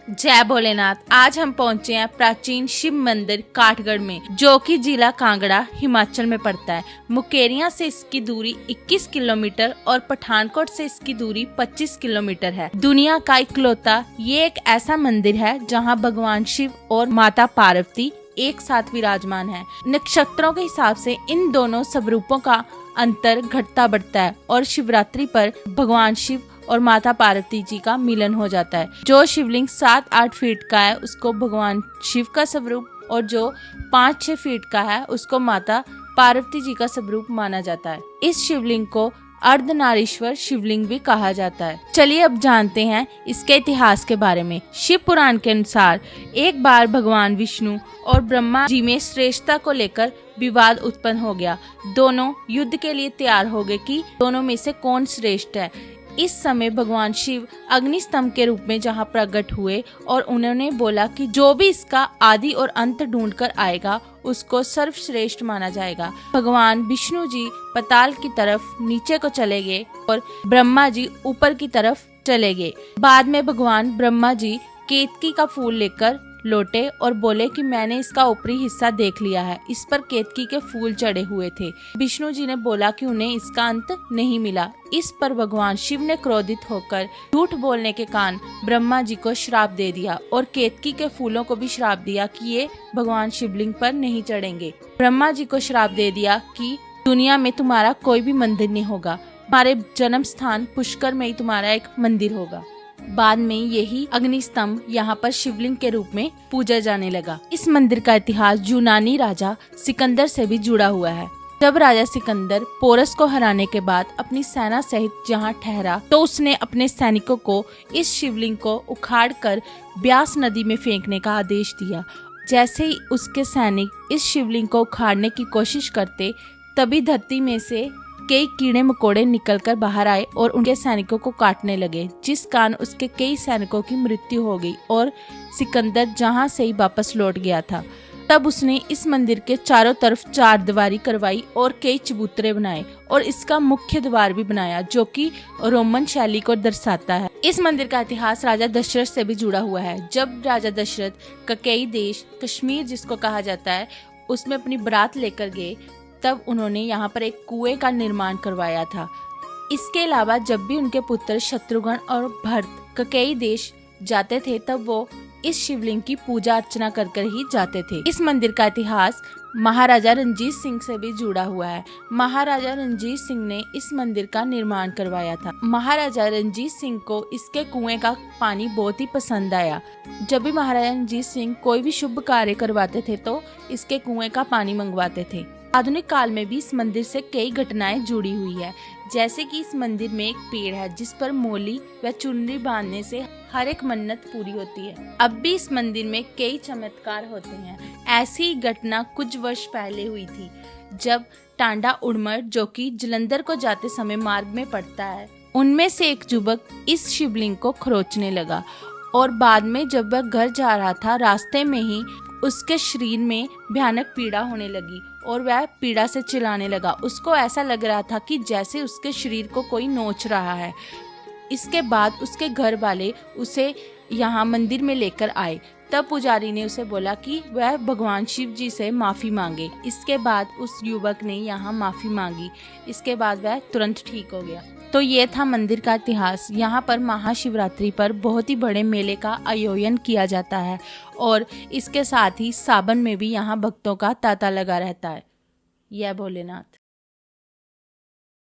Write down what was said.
जय भोलेनाथ। आज हम पहुंचे हैं प्राचीन शिव मंदिर काठगढ़ में, जो कि जिला कांगड़ा हिमाचल में पड़ता है। मुकेरिया से इसकी दूरी 21 किलोमीटर और पठानकोट से इसकी दूरी 25 किलोमीटर है। दुनिया का इकलौता ये एक ऐसा मंदिर है जहां भगवान शिव और माता पार्वती एक साथ विराजमान है। नक्षत्रों के हिसाब से इन दोनों स्वरूपों का अंतर घटता बढ़ता है और शिवरात्रि पर भगवान शिव और माता पार्वती जी का मिलन हो जाता है। जो शिवलिंग 7-8 फीट का है उसको भगवान शिव का स्वरूप और जो 5-6 फीट का है उसको माता पार्वती जी का स्वरूप माना जाता है। इस शिवलिंग को अर्धनारीश्वर शिवलिंग भी कहा जाता है। चलिए अब जानते हैं इसके इतिहास के बारे में। शिव पुराण के अनुसार एक बार भगवान विष्णु और ब्रह्मा जी में श्रेष्ठता को लेकर विवाद उत्पन्न हो गया। दोनों युद्ध के लिए तैयार हो गए कि दोनों में से कौन श्रेष्ठ है। इस समय भगवान शिव अग्नि स्तंभ के रूप में जहाँ प्रकट हुए और उन्होंने बोला कि जो भी इसका आदि और अंत ढूंढ कर आएगा उसको सर्वश्रेष्ठ माना जाएगा। भगवान विष्णु जी पाताल की तरफ नीचे को चले गए और ब्रह्मा जी ऊपर की तरफ चले गए। बाद में भगवान ब्रह्मा जी केतकी का फूल लेकर लौटे और बोले कि मैंने इसका ऊपरी हिस्सा देख लिया है। इस पर केतकी के फूल चढ़े हुए थे। विष्णु जी ने बोला कि उन्हें इसका अंत नहीं मिला। इस पर भगवान शिव ने क्रोधित होकर झूठ बोलने के कारण ब्रह्मा जी को श्राप दे दिया और केतकी के फूलों को भी श्राप दिया कि ये भगवान शिवलिंग पर नहीं चढ़ेंगे। ब्रह्मा जी को श्राप दे दिया कि दुनिया में तुम्हारा कोई भी मंदिर नहीं होगा, तुम्हारे जन्म स्थान पुष्कर में ही तुम्हारा एक मंदिर होगा। बाद में यही अग्नि स्तंभ यहाँ पर शिवलिंग के रूप में पूजा जाने लगा। इस मंदिर का इतिहास यूनानी राजा सिकंदर से भी जुड़ा हुआ है। जब राजा सिकंदर पोरस को हराने के बाद अपनी सेना सहित जहाँ ठहरा तो उसने अपने सैनिकों को इस शिवलिंग को उखाड़कर ब्यास नदी में फेंकने का आदेश दिया। जैसे ही उसके सैनिक इस शिवलिंग को उखाड़ने की कोशिश करते तभी धरती में से कई कीड़े मकोड़े निकलकर बाहर आए और उनके सैनिकों को काटने लगे, जिस कारण उसके कई सैनिकों की मृत्यु हो गई और सिकंदर जहां से ही वापस लौट गया था। तब उसने इस मंदिर के चारों तरफ 4 दीवारी करवाई और कई चबूतरे बनाए और इसका मुख्य द्वार भी बनाया, जो कि रोमन शैली को दर्शाता है। इस मंदिर का इतिहास राजा दशरथ से भी जुड़ा हुआ है। जब राजा दशरथ ककेई देश कश्मीर जिसको कहा जाता है उसमें अपनी बारात लेकर गए तब उन्होंने यहाँ पर एक कुएं का निर्माण करवाया था। इसके अलावा जब भी उनके पुत्र शत्रुघ्न और भरत ककेई देश जाते थे तब वो इस शिवलिंग की पूजा अर्चना कर कर ही जाते थे। इस मंदिर का इतिहास महाराजा रणजीत सिंह से भी जुड़ा हुआ है। महाराजा रणजीत सिंह ने इस मंदिर का निर्माण करवाया था। महाराजा रणजीत सिंह को इसके कुएं का पानी बहुत ही पसंद आया। जब भी महाराजा रणजीत सिंह कोई भी शुभ कार्य करवाते थे तो इसके कुएं का पानी मंगवाते थे। आधुनिक काल में भी इस मंदिर से कई घटनाएं जुड़ी हुई है, जैसे कि इस मंदिर में एक पेड़ है जिस पर मोली व चुनरी बांधने से हर एक मन्नत पूरी होती है। अब भी इस मंदिर में कई चमत्कार होते हैं। ऐसी ही घटना कुछ वर्ष पहले हुई थी जब टांडा उड़मर, जो कि जलंधर को जाते समय मार्ग में पड़ता है, उनमें से एक युवक इस शिवलिंग को खरोचने लगा और बाद में जब वह घर जा रहा था रास्ते में ही उसके शरीर में भयानक पीड़ा होने लगी और वह पीड़ा से चिल्लाने लगा। उसको ऐसा लग रहा था कि जैसे उसके शरीर को कोई नोच रहा है। इसके बाद उसके घर वाले उसे यहाँ मंदिर में लेकर आए। तब पुजारी ने उसे बोला कि वह भगवान शिव जी से माफी मांगे। इसके बाद उस युवक ने यहाँ माफी मांगी। इसके बाद वह तुरंत ठीक हो गया। तो ये था मंदिर का इतिहास। यहाँ पर महाशिवरात्रि पर बहुत ही बड़े मेले का आयोजन किया जाता है और इसके साथ ही सावन में भी यहाँ भक्तों का तांता लगा रहता है। जय भोलेनाथ।